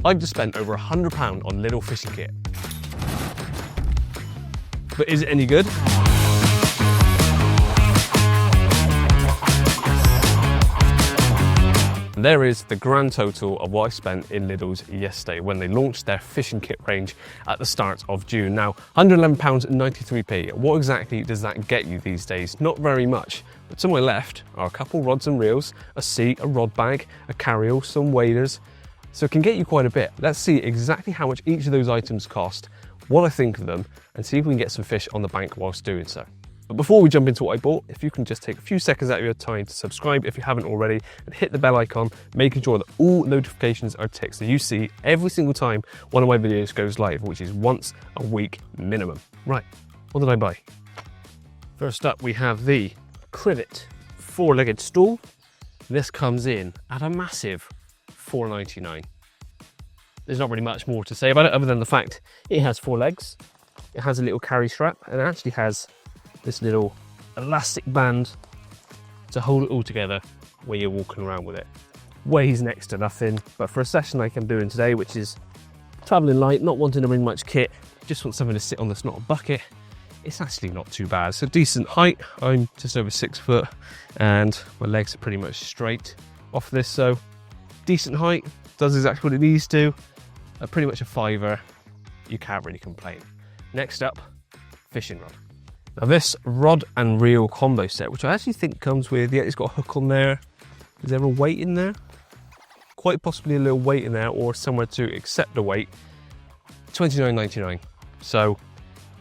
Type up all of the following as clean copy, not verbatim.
I've just spent over £100 on Lidl fishing kit. But is it any good? There is the grand total of what I spent in Lidl's yesterday when they launched their fishing kit range at the start of June. Now, £111.93. What exactly does that get you these days? Not very much, but to my left are a couple rods and reels, a seat, a rod bag, a carryall, some waders, so it can get you quite a bit. Let's see exactly how much each of those items cost, what I think of them, and see if we can get some fish on the bank whilst doing so. But before we jump into what I bought, if you can just take a few seconds out of your time to subscribe if you haven't already, and hit the bell icon, making sure that all notifications are ticked so you see every single time one of my videos goes live, which is once a week minimum. Right, what did I buy? First up, we have the Crivet 4-legged stool. This comes in at a massive £4.99. There's not really much more to say about it other than the fact it has 4 legs, it has a little carry strap, and it actually has this little elastic band to hold it all together when you're walking around with it. Weighs next to nothing, but for a session like I'm doing today, which is travelling light, not wanting to bring much kit, just want something to sit on that's not a bucket, it's actually not too bad. It's a decent height. I'm just over 6 foot and my legs are pretty much straight off this, so decent height, does exactly what it needs to. Pretty much a £5. You can't really complain. Next up, fishing rod. Now this rod and reel combo set, which I actually think comes with, yeah, it's got a hook on there. Is there a weight in there? Quite possibly a little weight in there, or somewhere to accept the weight. £29.99. So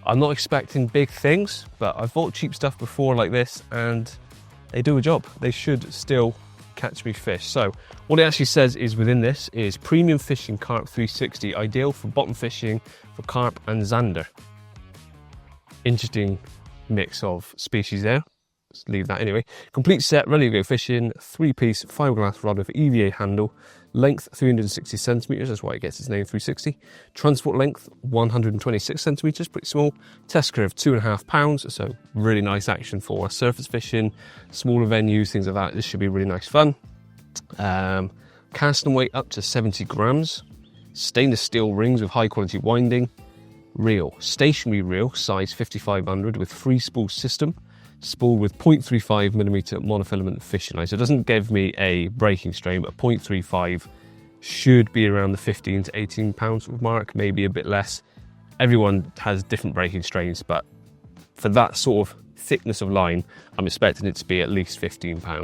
I'm not expecting big things, but I've bought cheap stuff before like this and they do a job. They should still catch me fish. So what it actually says is within this is premium fishing carp 360, ideal for bottom fishing for carp and zander. Interesting mix of species there. Let's leave that anyway. Complete set, ready to go fishing. 3-piece fiberglass rod with EVA handle. Length 360 centimeters, that's why it gets its name 360. Transport length 126 centimeters, pretty small. Test curve 2.5 pounds, so really nice action for surface fishing, smaller venues, things like that. This should be really nice fun. Casting weight up to 70 grams. Stainless steel rings with high quality winding. Reel, stationary reel, size 5500 with free spool system, spooled with 0.35mm monofilament fishing line. So it doesn't give me a breaking strain, but 0.35 should be around the 15 to 18 pound sort of mark, maybe a bit less. Everyone has different breaking strains, but for that sort of thickness of line, I'm expecting it to be at least £15.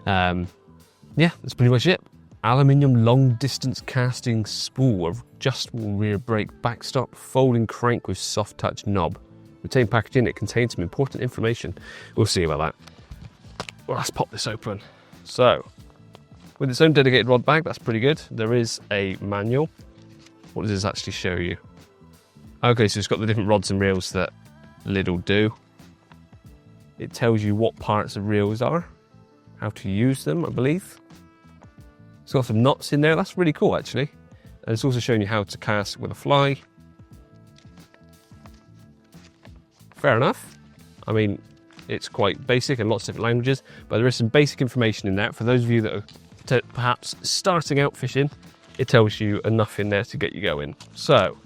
Yeah, that's pretty much it. Aluminium long distance casting spool, adjustable rear brake backstop, folding crank with soft touch knob. Retained packaging, it contains some important information. We'll see about that. Well, let's pop this open. So, with its own dedicated rod bag, that's pretty good. There is a manual. What does this actually show you? Okay, so it's got the different rods and reels that Lidl do. It tells you what parts of reels are, how to use them, I believe. It's got some knots in there, that's really cool actually. And it's also showing you how to cast with a fly. Fair enough. I mean, it's quite basic in lots of different languages, but there is some basic information in there. For those of you that are perhaps starting out fishing, it tells you enough in there to get you going. So,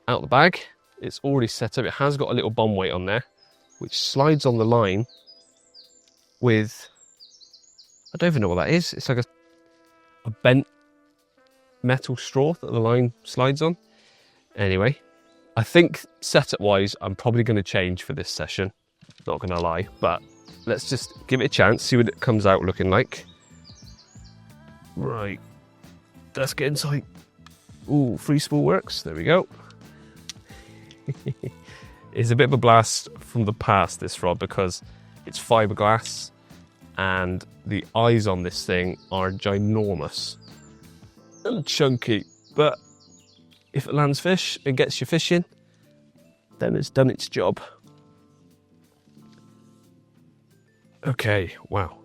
out the bag, it's already set up. It has got a little bomb weight on there, which slides on the line with, I don't even know what that is. It's like a bent metal straw that the line slides on. Anyway, I think setup wise, I'm probably going to change for this session. Not going to lie, but let's just give it a chance, see what it comes out looking like. Right, let's get inside. Ooh, free spool works. There we go. It's a bit of a blast from the past, this rod, because it's fiberglass and the eyes on this thing are ginormous and chunky, but if it lands fish and gets you fishing, then it's done its job. Okay, wow.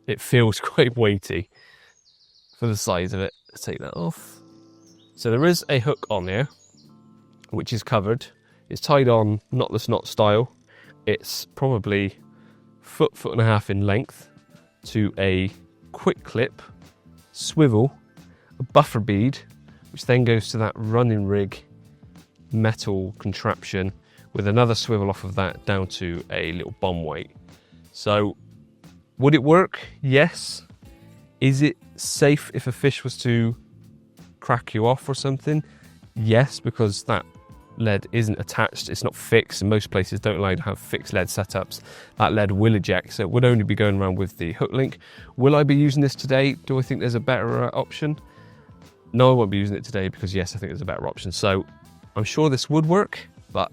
It feels quite weighty for the size of it. Let's take that off. So there is a hook on there, which is covered. It's tied on knotless knot style. It's probably foot and a half in length to a quick clip, swivel, a buffer bead, which then goes to that running rig metal contraption with another swivel off of that down to a little bomb weight. So would it work? Yes. Is it safe if a fish was to crack you off or something? Yes, because that lead isn't attached, it's not fixed, and most places don't allow you to have fixed lead setups. That lead will eject, so it would only be going around with the hook link. Will I be using this today? Do I think there's a better option? No, I won't be using it today because yes, I think there's a better option. So I'm sure this would work, but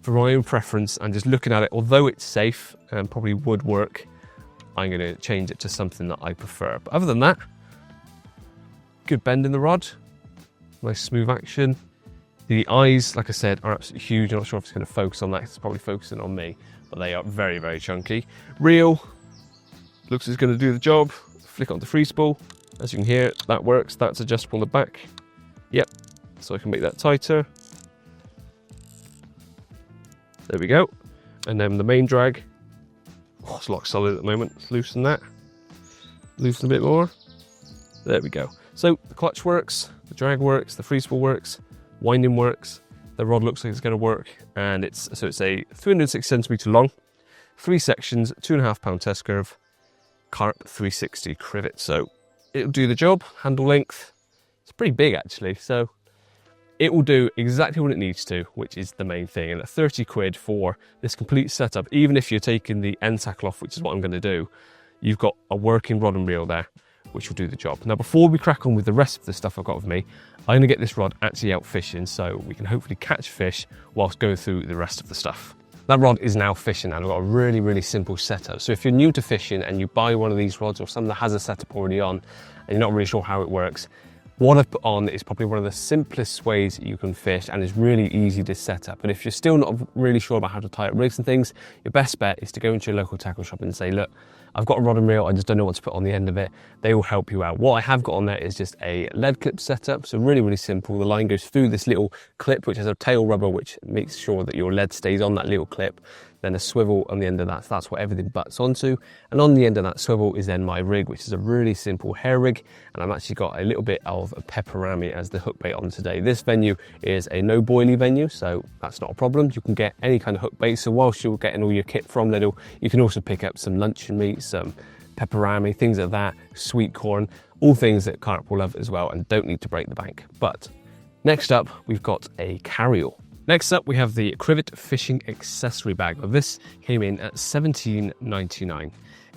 for my own preference and just looking at it, although it's safe and probably would work, I'm going to change it to something that I prefer. But other than that, good bend in the rod, nice smooth action. The eyes, like I said, are absolutely huge. I'm not sure if it's going to focus on that. It's probably focusing on me, but they are very, very chunky. Reel, looks like it's going to do the job. Flick on the free spool. As you can hear, that works. That's adjustable on the back. Yep, so I can make that tighter. There we go. And then the main drag. Oh, it's locked solid at the moment. Let's loosen that. Loosen a bit more. There we go. So the clutch works, the drag works, the free spool works, winding works, the rod looks like it's going to work, and it's a 306 centimetre long, 3 sections, 2.5 pound test curve, Carp 360 crivet. So it'll do the job. Handle length, it's pretty big actually, so it will do exactly what it needs to, which is the main thing. And at 30 quid for this complete setup, even if you're taking the end tackle off, which is what I'm going to do, you've got a working rod and reel there, which will do the job. Now, before we crack on with the rest of the stuff I've got with me, I'm gonna get this rod actually out fishing so we can hopefully catch fish whilst going through the rest of the stuff. That rod is now fishing and I've got a really, really simple setup. So if you're new to fishing and you buy one of these rods or something that has a setup already on and you're not really sure how it works, what I've put on is probably one of the simplest ways you can fish and is really easy to set up. And if you're still not really sure about how to tie up rigs and things, your best bet is to go into your local tackle shop and say, look, I've got a rod and reel, I just don't know what to put on the end of it. They will help you out. What I have got on there is just a lead clip setup, so really, really simple. The line goes through this little clip, which has a tail rubber, which makes sure that your lead stays on that little clip. Then a swivel on the end of that, so that's what everything butts onto. And on the end of that swivel is then my rig, which is a really simple hair rig. And I've actually got a little bit of a pepperami as the hook bait on today. This venue is a no boilie venue, so that's not a problem. You can get any kind of hook bait. So whilst you're getting all your kit from Lidl, you can also pick up some luncheon meat, some pepperami, things like that, sweet corn, all things that Carp will love as well and don't need to break the bank. But next up, we've got a carryall. Next up, we have the Crivet Fishing Accessory Bag. Well, this came in at £17.99.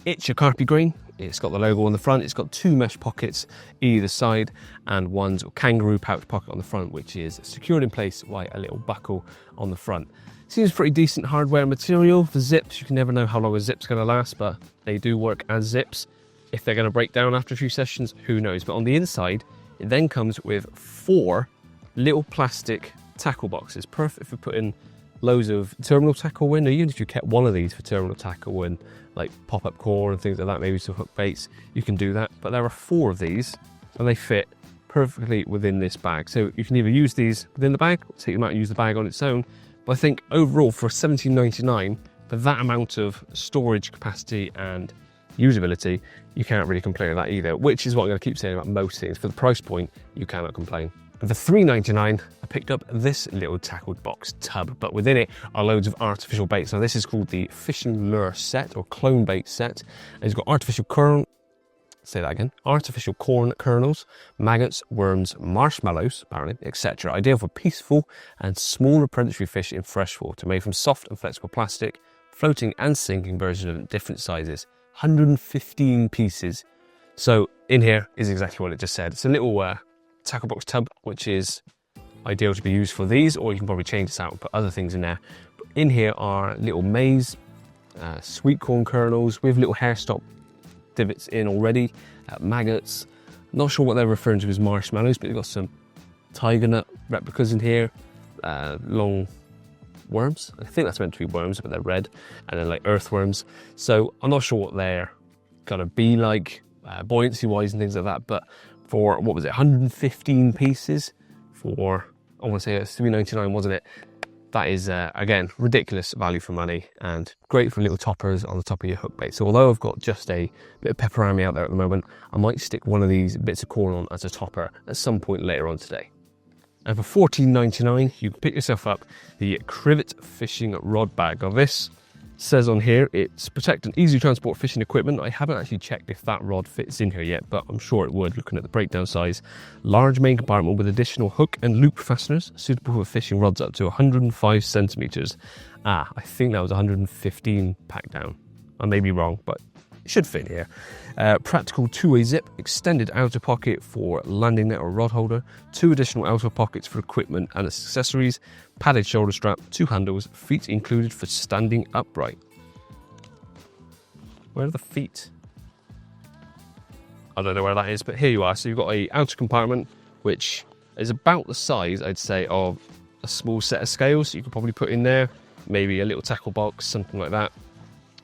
It's your carpy green. It's got the logo on the front. It's got 2 mesh pockets either side and one kangaroo pouch pocket on the front, which is secured in place by a little buckle on the front. Seems pretty decent hardware material. For zips, you can never know how long a zip's going to last, but they do work as zips. If they're going to break down after a few sessions, who knows? But on the inside, it then comes with 4 little plastic tackle boxes, perfect for putting loads of terminal tackle in, or even if you kept one of these for terminal tackle and like pop-up core and things like that, maybe some hook baits, you can do that. But there are 4 of these and they fit perfectly within this bag, so you can either use these within the bag or take them out and use the bag on its own. But I think overall for £17.99, for that amount of storage capacity and usability, you can't really complain with that either, which is what I'm going to keep saying about most things. For the price point, you cannot complain. For £3.99, I picked up this little tackled box tub, but within it are loads of artificial baits. Now this is called the Fishing Lure Set or Clone Bait Set. And it's got artificial corn kernels, maggots, worms, marshmallows, apparently, etc. Ideal for peaceful and smaller predatory fish in freshwater, made from soft and flexible plastic, floating and sinking versions of different sizes. 115 pieces. So in here is exactly what it just said. It's a little tackle box tub, which is ideal to be used for these, or you can probably change this out and put other things in there. But in here are little maize, sweet corn kernels with little hairstop divots in already, maggots. Not sure what they're referring to as marshmallows, but you've got some tiger nut replicas in here, long worms. I think that's meant to be worms, but they're red, and then like earthworms. So I'm not sure what they're gonna be like, buoyancy wise and things like that, but for, what was it, 115 pieces for, I want to say it's $3.99, wasn't it? that is, again, ridiculous value for money and great for little toppers on the top of your hook bait. So although I've got just a bit of pepperami out there at the moment, I might stick one of these bits of corn on as a topper at some point later on today. And for $14.99, you can pick yourself up the Crivet Fishing Rod Bag. Now this says on here, it's protect and easy transport fishing equipment. I haven't actually checked if that rod fits in here yet, but I'm sure it would, looking at the breakdown size. Large main compartment with additional hook and loop fasteners, suitable for fishing rods up to 105 centimeters. I think that was 115 packed down. I may be wrong, but it should fit here. Practical two-way zip, extended outer pocket for landing net or rod holder, 2 additional outer pockets for equipment and accessories, padded shoulder strap, 2 handles, feet included for standing upright. Where are the feet? I don't know where that is, but here you are. So you've got a outer compartment, which is about the size, I'd say, of a small set of scales. You could probably put in there, maybe a little tackle box, something like that.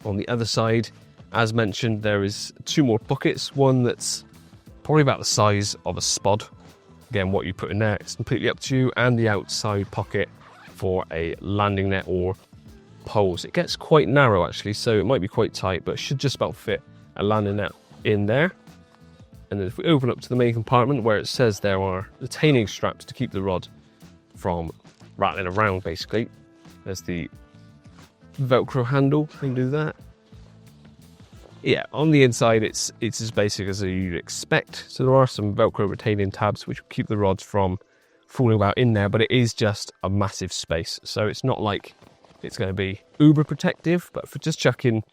On the other side, as mentioned, there is 2 more pockets. One that's probably about the size of a spod. Again, what you put in there, it's completely up to you. And the outside pocket for a landing net or poles. It gets quite narrow actually, so it might be quite tight, but it should just about fit a landing net in there. And then if we open up to the main compartment where it says there are retaining straps to keep the rod from rattling around basically. There's the Velcro handle, you can do that. Yeah, on the inside it's as basic as you'd expect. So there are some Velcro retaining tabs which will keep the rods from falling about in there, but it is just a massive space. So it's not like it's going to be uber protective, but for just chucking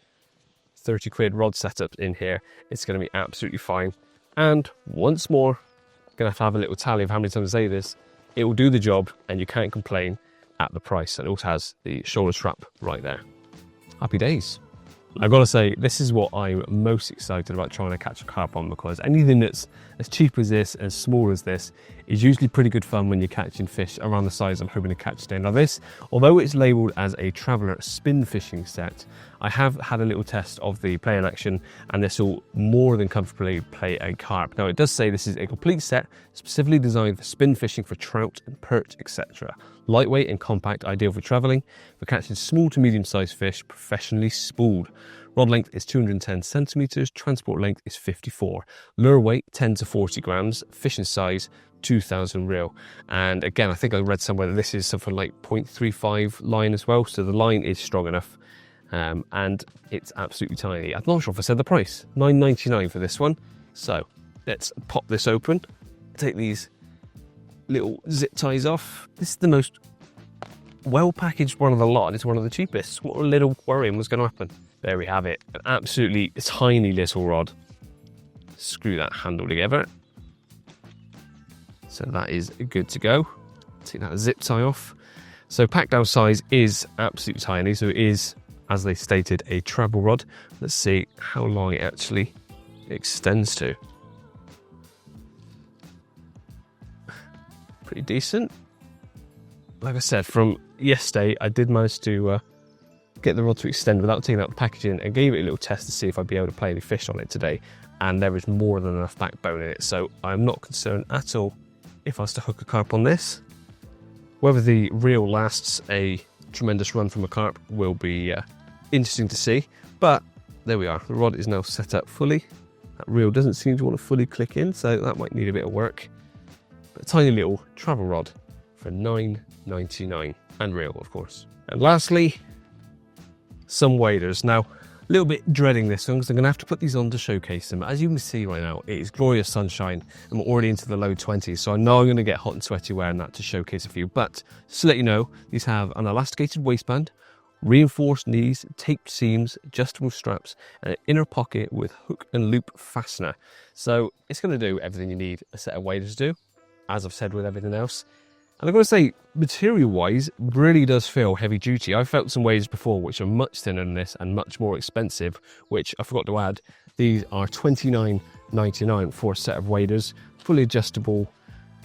30 quid rod setup in here, it's going to be absolutely fine. And once more, going to have a little tally of how many times I say this, it will do the job and you can't complain at the price. And it also has the shoulder strap right there. Happy days. I've got to say, this is what I'm most excited about trying to catch a carp on, because anything that's as cheap as this, as small as this, is usually pretty good fun when you're catching fish around the size I'm hoping to catch today. Now this, although it's labelled as a traveller spin fishing set, I have had a little test of the play in action, and this will more than comfortably play a carp. Now it does say this is a complete set, specifically designed for spin fishing for trout and perch, etc. Lightweight and compact, ideal for travelling, for catching small to medium sized fish, professionally spooled. Rod length is 210 centimeters, transport length is 54. Lure weight 10 to 40 grams, fishing size 2000 reel. And again, I think I read somewhere that this is something like 0.35 line as well, so the line is strong enough. And it's absolutely tiny. I'm not sure if I said the price, $9.99 for this one. So let's pop this open, take these little zip ties off. This is the most well packaged one of the lot, and it's one of the cheapest. What a little worrying was going to happen. There we have it, an absolutely tiny little rod. Screw that handle together. So that is good to go. Take that zip tie off. So pack down size is absolutely tiny, so it is, as they stated, a travel rod. Let's see how long it actually extends to. Pretty decent. Like I said, from yesterday, I did manage to get the rod to extend without taking out the packaging, and gave it a little test to see if I'd be able to play any fish on it today. And there is more than enough backbone in it, so I'm not concerned at all if I was to hook a carp on this. Whether the reel lasts a tremendous run from a carp will be interesting to see, but there we are. The rod is now set up fully. That reel doesn't seem to want to fully click in, so that might need a bit of work. But a tiny little travel rod for $9.99, and reel, of course. And lastly, some waders. Now, a little bit dreading this one because I'm going to have to put these on to showcase them. As you can see right now, it is glorious sunshine. I'm already into the low 20s, so I know I'm going to get hot and sweaty wearing that to showcase a few. But just to let you know, these have an elasticated waistband, reinforced knees, taped seams, adjustable straps, and an inner pocket with hook and loop fastener. So it's going to do everything you need a set of waders to do, as I've said with everything else. And I've got to say, material-wise, really does feel heavy-duty. I've felt some waders before which are much thinner than this and much more expensive, which I forgot to add. These are $29.99 for a set of waders, fully adjustable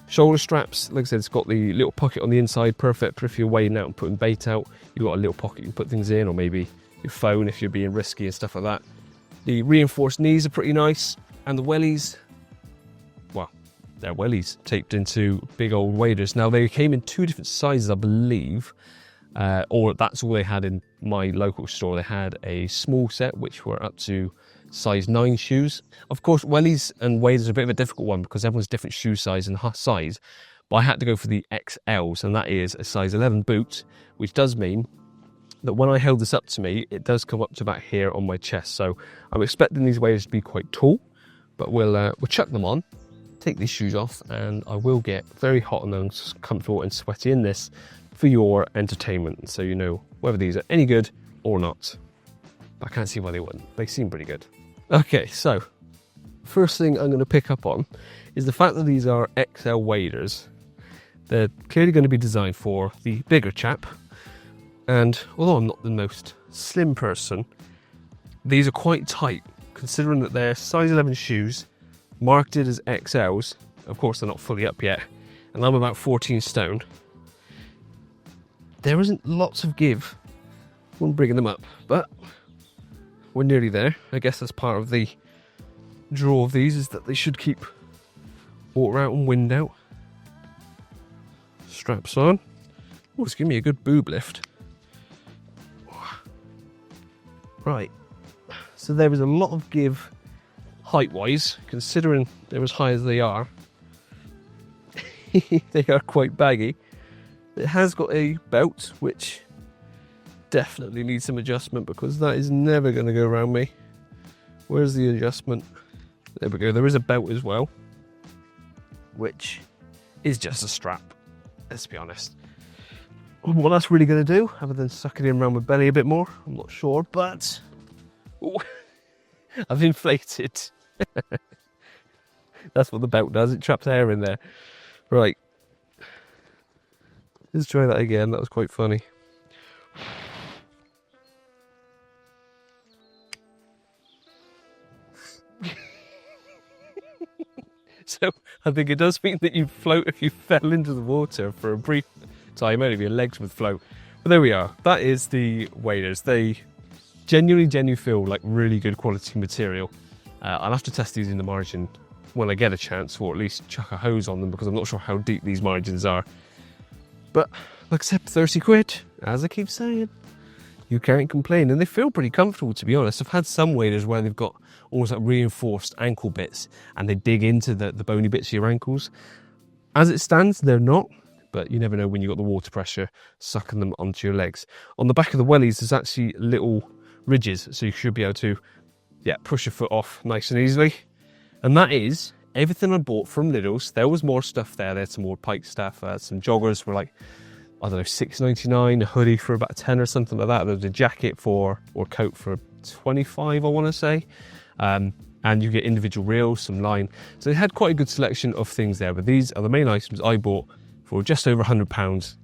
shoulder straps. Like I said, it's got the little pocket on the inside, perfect for if you're wading out and putting bait out. You've got a little pocket you can put things in, or maybe your phone if you're being risky and stuff like that. The reinforced knees are pretty nice, and the wellies, well, they're wellies taped into big old waders. Now they came in 2 different sizes, I believe. or that's all they had in my local store. They had a small set which were up to size 9 shoes. Of course, wellies and waders are a bit of a difficult one because everyone's different shoe size and size, but I had to go for the XLs, and that is a size 11 boot, which does mean that when I held this up to me, it does come up to about here on my chest. So I'm expecting these waders to be quite tall, but we'll chuck them on, take these shoes off, and I will get very hot and uncomfortable and sweaty in this for your entertainment, so you know whether these are any good or not. But I can't see why they wouldn't. They seem pretty good. Okay, so first thing I'm going to pick up on is the fact that these are XL waders. They're clearly going to be designed for the bigger chap. And although I'm not the most slim person, these are quite tight, considering that they're size 11 shoes, marketed as XLs. Of course, they're not fully up yet, and I'm about 14 stone. There isn't lots of give when bringing them up, but we're nearly there. I guess that's part of the draw of these, is that they should keep water out and wind out. Straps on. Oh, it's giving me a good boob lift. Right, so there is a lot of give height-wise, considering they're as high as they are. They are quite baggy. It has got a belt, which definitely needs some adjustment because that is never going to go around me. Where's the adjustment? There we go. There is a belt as well, which is just a strap, let's be honest. What that's really going to do, other than suck it in around my belly a bit more, I'm not sure, but ooh, I've inflated. That's what the belt does, it traps air in there. Right, let's try that again, that was quite funny. So I think it does mean that you float if you fell into the water for a brief time, only if your legs would float. But there we are. That is the waders. They genuinely feel like really good quality material. I'll have to test these in the margin when I get a chance, or at least chuck a hose on them, because I'm not sure how deep these margins are. But like I said, 30 quid, as I keep saying, you can't complain. And they feel pretty comfortable, to be honest. I've had some waders where they've got almost like reinforced ankle bits and they dig into the bony bits of your ankles. As it stands, they're not, but you never know when you've got the water pressure sucking them onto your legs. On the back of the wellies, there's actually little ridges, so you should be able to push your foot off nice and easily. And that is everything I bought from Lidl's. There was more stuff there. There's some more pike stuff, some joggers for like, I don't know, $6.99, a hoodie for about 10 or something like that. There was a jacket or coat for 25, I want to say. And you get individual reels, some line. So they had quite a good selection of things there, but these are the main items I bought for just over £100.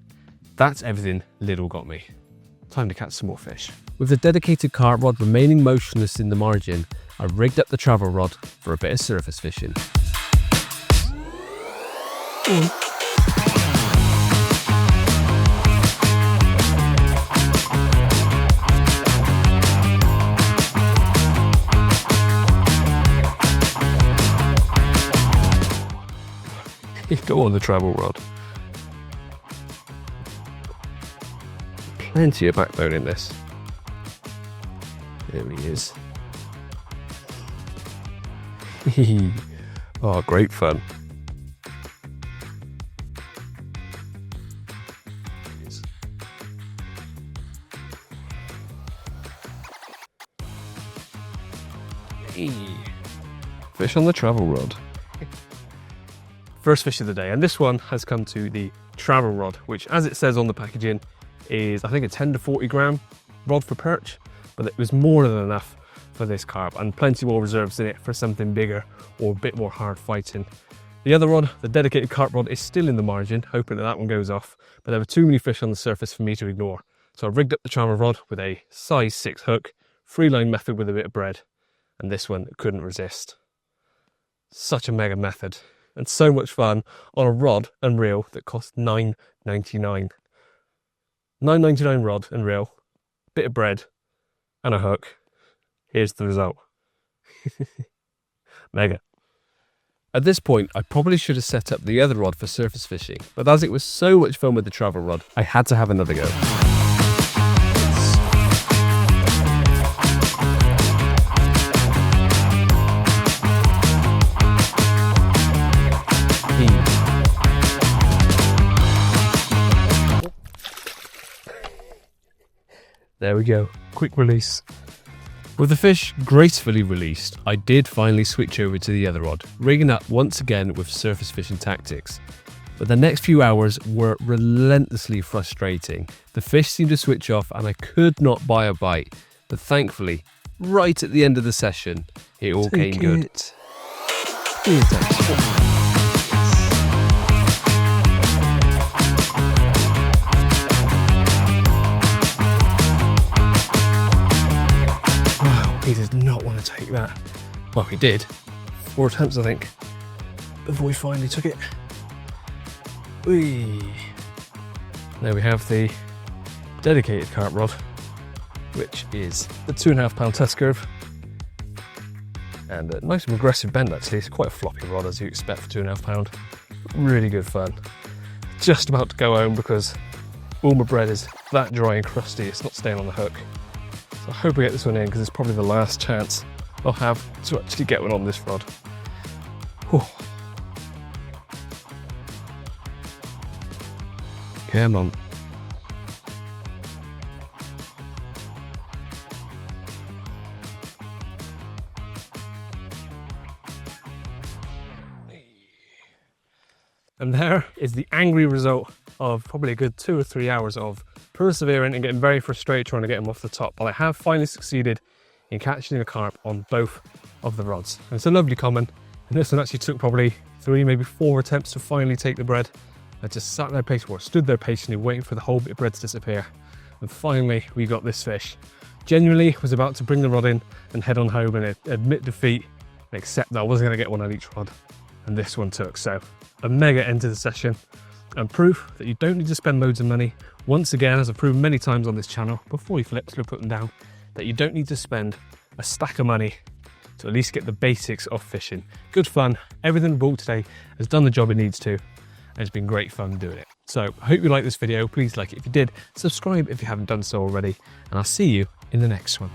That's everything Lidl got me. Time to catch some more fish. With the dedicated carp rod remaining motionless in the margin, I rigged up the travel rod for a bit of surface fishing. Go on the travel rod. Plenty of backbone in this. There he is. Oh, great fun. Hey. Fish on the travel rod. First fish of the day, and this one has come to the travel rod, which, as it says on the packaging, is I think a 10 to 40 gram rod for perch, but it was more than enough for this carp, and plenty more reserves in it for something bigger or a bit more hard fighting. The other rod, the dedicated carp rod, is still in the margin, hoping that one goes off, but there were too many fish on the surface for me to ignore. So I rigged up the travel rod with a size 6 hook, free line method with a bit of bread, and this one couldn't resist. Such a mega method. And so much fun on a rod and reel that cost $9.99. $9.99 rod and reel, bit of bread, and a hook. Here's the result. Mega. At this point, I probably should have set up the other rod for surface fishing, but as it was so much fun with the travel rod, I had to have another go. There we go, quick release. With the fish gracefully released, I did finally switch over to the other rod, rigging up once again with surface fishing tactics. But the next few hours were relentlessly frustrating. The fish seemed to switch off and I could not buy a bite. But thankfully, right at the end of the session, it all came good. He did not want to take that. Well, he did. 4 attempts, I think, before he finally took it. Whee! There we have the dedicated carp rod, which is the 2.5 pound test curve. And a nice and aggressive bend actually. It's quite a floppy rod as you expect for 2.5 pound. Really good fun. Just about to go home because all my bread is that dry and crusty, it's not staying on the hook. So I hope I get this one in because it's probably the last chance I'll have to actually get one on this rod. Whew. Come on. And there is the angry result of probably a good 2 or 3 hours of persevering and getting very frustrated trying to get him off the top. But I have finally succeeded in catching a carp on both of the rods. And it's a lovely common. And this one actually took probably 3, maybe 4 attempts to finally take the bread. I just sat there patiently, stood there patiently waiting for the whole bit of bread to disappear. And finally we got this fish. Genuinely was about to bring the rod in and head on home and admit defeat and accept that I wasn't going to get one on each rod. And this one took. So a mega end to the session and proof that you don't need to spend loads of money. Once again, as I've proven many times on this channel, before you flip, so put them down, that you don't need to spend a stack of money to at least get the basics of fishing. Good fun. Everything bought today has done the job it needs to. And it's been great fun doing it. So I hope you like this video. Please like it if you did. Subscribe if you haven't done so already. And I'll see you in the next one.